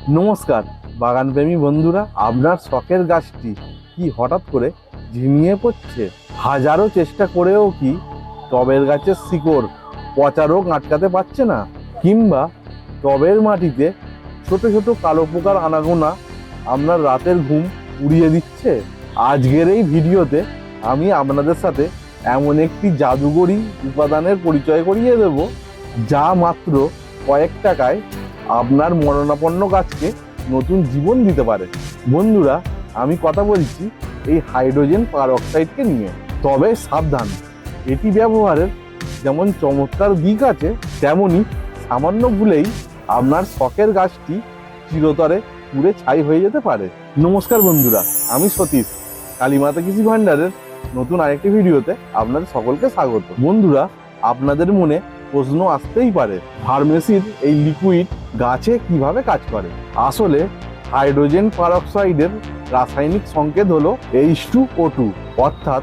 নমস্কার বাগানপ্রেমী বন্ধুরা, আপনার শখের গাছটি কি হঠাৎ করে ঝিমিয়ে পড়ছে? হাজারো চেষ্টা করেও কি টবের গাছের শিকড় পচা রোগ আটকাতে পারছে না? কিংবা টবের মাটিতে ছোট ছোট কালো পোকার আনাগোনা আপনার রাতের ঘুম উড়িয়ে দিচ্ছে? আজকের এই ভিডিওতে আমি আপনাদের সাথে এমন একটি জাদুকরী উপাদানের পরিচয় করিয়ে দেব, যা মাত্র কয়েক টাকায় আপনার মরণাপন্ন গাছকে নতুন জীবন দিতে পারে। বন্ধুরা, আমি কথা বলছি এই হাইড্রোজেন পারঅক্সাইডকে নিয়ে। তবে সাবধান, এটি ব্যবহারের যেমন চমৎকার দিক আছে, তেমনি সামান্য ভুলেই আপনার শখের গাছটি চিরতরে পুড়ে ছাই হয়ে যেতে পারে। নমস্কার বন্ধুরা, আমি সতীশ, কালীমাতা কৃষি ভান্ডারের নতুন আরেকটি ভিডিওতে আপনাদের সকলকে স্বাগত। বন্ধুরা, আপনাদের মনে প্রশ্ন আসতেই পারে, ফার্মেসির এই লিকুইড গাছে কিভাবে কাজ করে? আসলে হাইড্রোজেন পারঅক্সাইডের রাসায়নিক সংকেত হলো H2O2, অর্থাৎ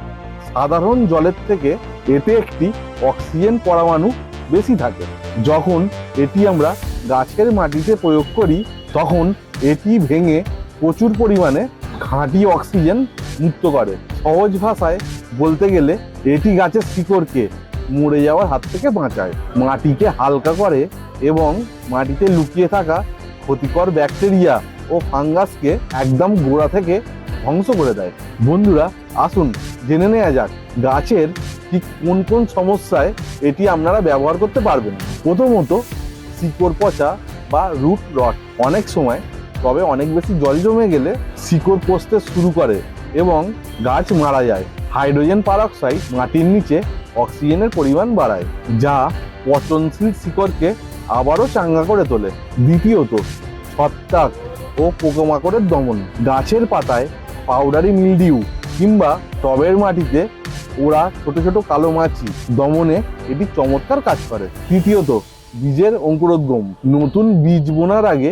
সাধারণ জলের থেকে এতে একটি অক্সিজেন পরমাণু বেশি থাকে। যখন এটি আমরা গাছের মাটিতে প্রয়োগ করি, তখন এটি ভেঙে প্রচুর পরিমাণে খাঁটি অক্সিজেন মুক্ত করে। সহজ ভাষায় বলতে গেলে এটি গাছের শিকড়কে মরে যাওয়ার হাত থেকে বাঁচায়, মাটিকে হালকা করে এবং মাটিতে লুকিয়ে থাকা ক্ষতিকর ব্যাকটেরিয়া ও ফাঙ্গাসকে একদম গোড়া থেকে ধ্বংস করে দেয়। বন্ধুরা, আসুন জেনে নেওয়া যাক গাছের ঠিক কোন কোন সমস্যায় এটি আপনারা ব্যবহার করতে পারবেন। প্রথমত, শিকড় পচা বা রুট রট। অনেক সময় তবে অনেক বেশি জল জমে গেলে শিকড় পচতে শুরু করে এবং গাছ মারা যায়। হাইড্রোজেন পারঅক্সাইড মাটির নিচে অক্সিজেনের পরিমাণ বাড়ায়, যা পচনশীল শিকড়কে আবারও চাঙ্গা করে তোলে। দ্বিতীয়ত, ছত্রাক ও পোকামাকড়ের দমন। গাছের পাতায় পাউডারি মিলডিউ কিংবা টবের মাটিতে ওরা ছোট ছোট কালো মাছি দমনে এটি চমৎকার কাজ করে। তৃতীয়ত, বীজের অঙ্কুরোদ্গম। নতুন বীজ বোনার আগে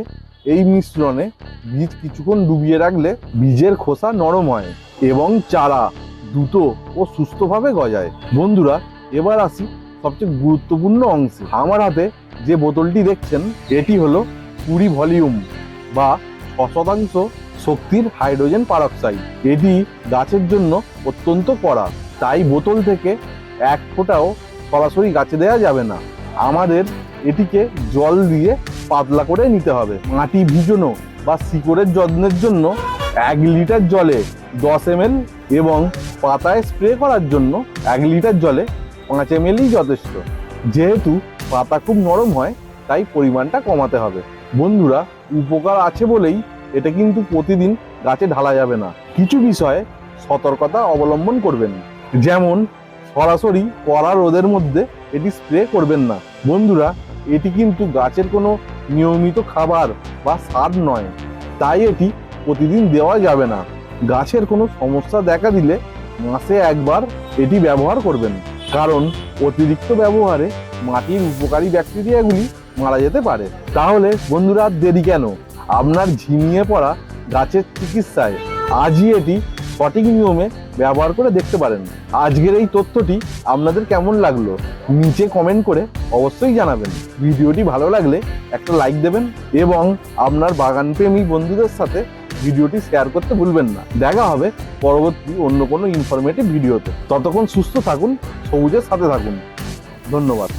এই মিশ্রণে বীজ কিছুক্ষণ ডুবিয়ে রাখলে বীজের খোসা নরম হয় এবং চারা দ্রুত ও সুস্থভাবে গজায়। বন্ধুরা, এবার আসি সবচেয়ে গুরুত্বপূর্ণ অংশে। আমার হাতে যে বোতলটি দেখছেন, এটি হলো 20 ভলিউম বা 6% শক্তির হাইড্রোজেন পারঅক্সাইড। এটি গাছের জন্য অত্যন্ত কড়া, তাই বোতল থেকে এক ফোঁটাও সরাসরি গাছে দেওয়া যাবে না। আমাদের এটিকে জল দিয়ে পাতলা করে নিতে হবে। মাটি ভিজানো বা শিকড়ের যত্নের জন্য 1 লিটার জলে 10 ml এবং পাতায় স্প্রে করার জন্য 1 লিটার জলে 5 ml যথেষ্ট। যেহেতু পাতা খুব নরম হয়, তাই পরিমাণটা কমাতে হবে। বন্ধুরা, উপকার আছে বলেই এটা কিন্তু প্রতিদিন গাছে ঢালা যাবে না। কিছু বিষয়ে সতর্কতা অবলম্বন করবেন, যেমন সরাসরি কড়া রোদের মধ্যে এটি স্প্রে করবেন না। বন্ধুরা, এটি কিন্তু গাছের কোনো নিয়মিত খাবার বা সার নয়, তাই এটি প্রতিদিন দেওয়া যাবে না। গাছের কোনো সমস্যা দেখা দিলে মাসে একবার এটি ব্যবহার করবেন, কারণ অতিরিক্ত ব্যবহারে মাটির উপকারী ব্যাকটেরিয়াগুলি মারা যেতে পারে। তাহলে বন্ধুরা, দেরি কেন? আপনার ঝিমিয়ে পড়া গাছের চিকিৎসায় আজই এটি সঠিক নিয়মে ব্যবহার করে দেখতে পারেন। আজকের এই তথ্যটি আপনাদের কেমন লাগলো নিচে কমেন্ট করে অবশ্যই জানাবেন। ভিডিওটি ভালো লাগলে একটা লাইক দেবেন এবং আপনার বাগানপ্রেমী বন্ধুদের সাথে ভিডিওটি শেয়ার করতে ভুলবেন না। দেখা হবে পরবর্তী অন্য কোনো ইনফরমেটিভ ভিডিওতে। ততক্ষণ সুস্থ থাকুন, সবুজের সাথে থাকুন। ধন্যবাদ।